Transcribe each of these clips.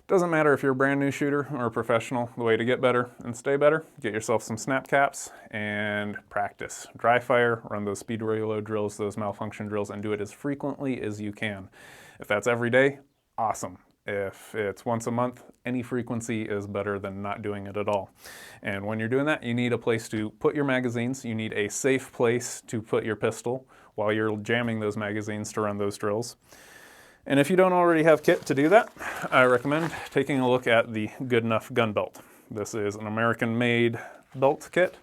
Doesn't matter if you're a brand new shooter or a professional, the way to get better and stay better, get yourself some snap caps and practice. Dry fire, run those speed reload drills, those malfunction drills, and do it as frequently as you can. If that's every day, awesome. If it's once a month, any frequency is better than not doing it at all. And when you're doing that, you need a place to put your magazines. You need a safe place to put your pistol while you're jamming those magazines to run those drills. And if you don't already have kit to do that, I recommend taking a look at the Good Enough gun belt. This is an American-made belt kit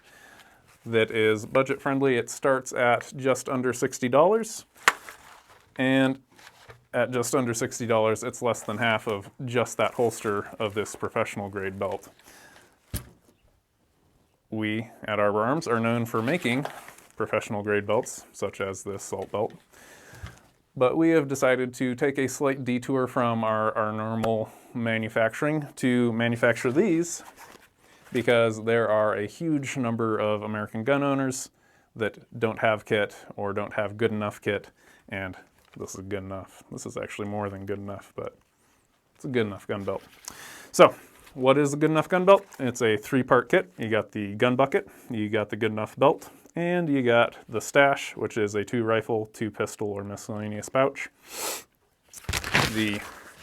that is budget-friendly. It starts at just under $60, and at just under $60, it's less than half of just that holster of this professional-grade belt. We at Arbor Arms are known for making professional-grade belts, such as this Salt belt. But we have decided to take a slight detour from our normal manufacturing to manufacture these because there are a huge number of American gun owners that don't have kit or don't have good enough kit, and this is good enough. This is actually more than good enough, but it's a good enough gun belt. So, what is a good enough gun belt? It's a 3-part kit. You got the gun bucket, you got the good enough belt, and you got the stash, which is a 2-rifle, 2-pistol, or miscellaneous pouch. The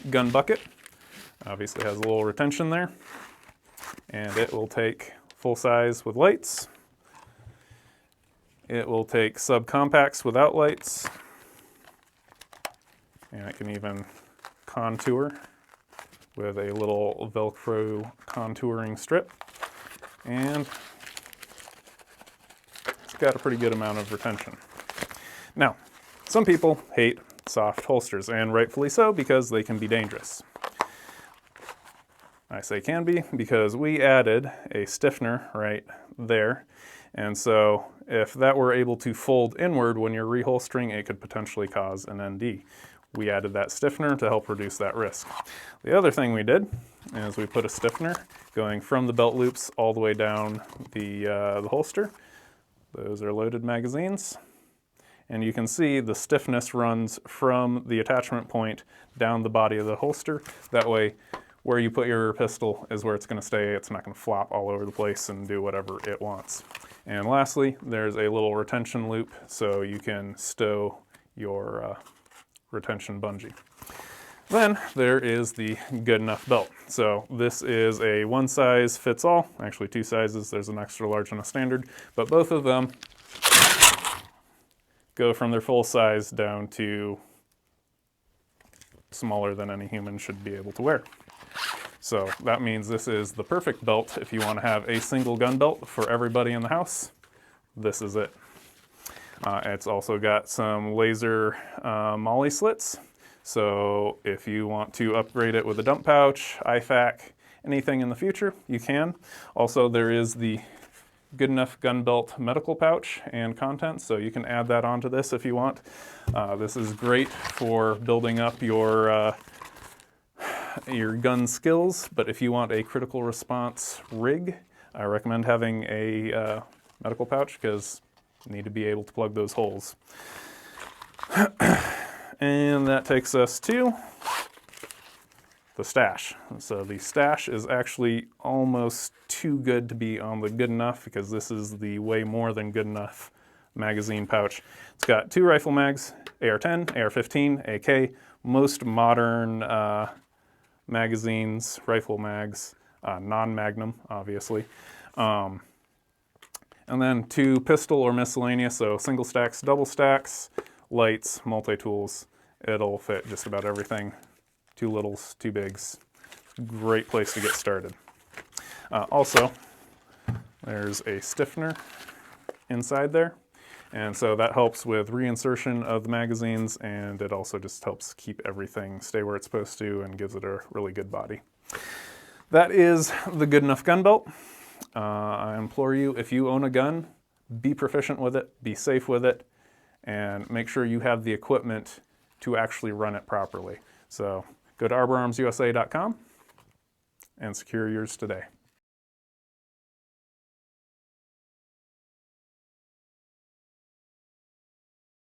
gun bucket obviously has a little retention there, and it will take full size with lights. It will take subcompacts without lights, and it can even contour with a little Velcro contouring strip, and it's got a pretty good amount of retention. Now, some people hate soft holsters, and rightfully so, because they can be dangerous. I say can be because we added a stiffener right there, and so if that were able to fold inward when you're reholstering, it could potentially cause an ND. We added that stiffener to help reduce that risk. The other thing we did is we put a stiffener going from the belt loops all the way down the holster. Those are loaded magazines. And you can see the stiffness runs from the attachment point down the body of the holster. That way, where you put your pistol is where it's going to stay. It's not going to flop all over the place and do whatever it wants. And lastly, there's a little retention loop so you can stow your retention bungee. Then there is the Good Enough belt. So this is a one size fits all, actually 2 sizes. There's an extra large and a standard, but both of them go from their full size down to smaller than any human should be able to wear. So that means this is the perfect belt if you want to have a single gun belt for everybody in the house. This is it. It's also got some laser molly slits, so if you want to upgrade it with a dump pouch, IFAK, anything in the future, you can. Also, there is the Good Enough gun belt medical pouch and contents, so you can add that onto this if you want. This is great for building up your gun skills, but if you want a critical response rig, I recommend having a medical pouch because you need to be able to plug those holes. And that takes us to the stash. So the stash is actually almost too good to be on the Good Enough because this is the way more than good enough magazine pouch. It's got 2 rifle mags, AR-10, AR-15, AK, most modern magazines, rifle mags, non-magnum, obviously. And then 2 pistol or miscellaneous, so single stacks, double stacks, lights, multi-tools. It'll fit just about everything. 2 littles, 2 bigs. Great place to get started. Also, there's a stiffener inside there, and so that helps with reinsertion of the magazines, and it also just helps keep everything stay where it's supposed to and gives it a really good body. That is the Good Enough gun belt. I implore you, if you own a gun, be proficient with it, be safe with it, and make sure you have the equipment to actually run it properly. So go to arborarmsusa.com and secure yours today.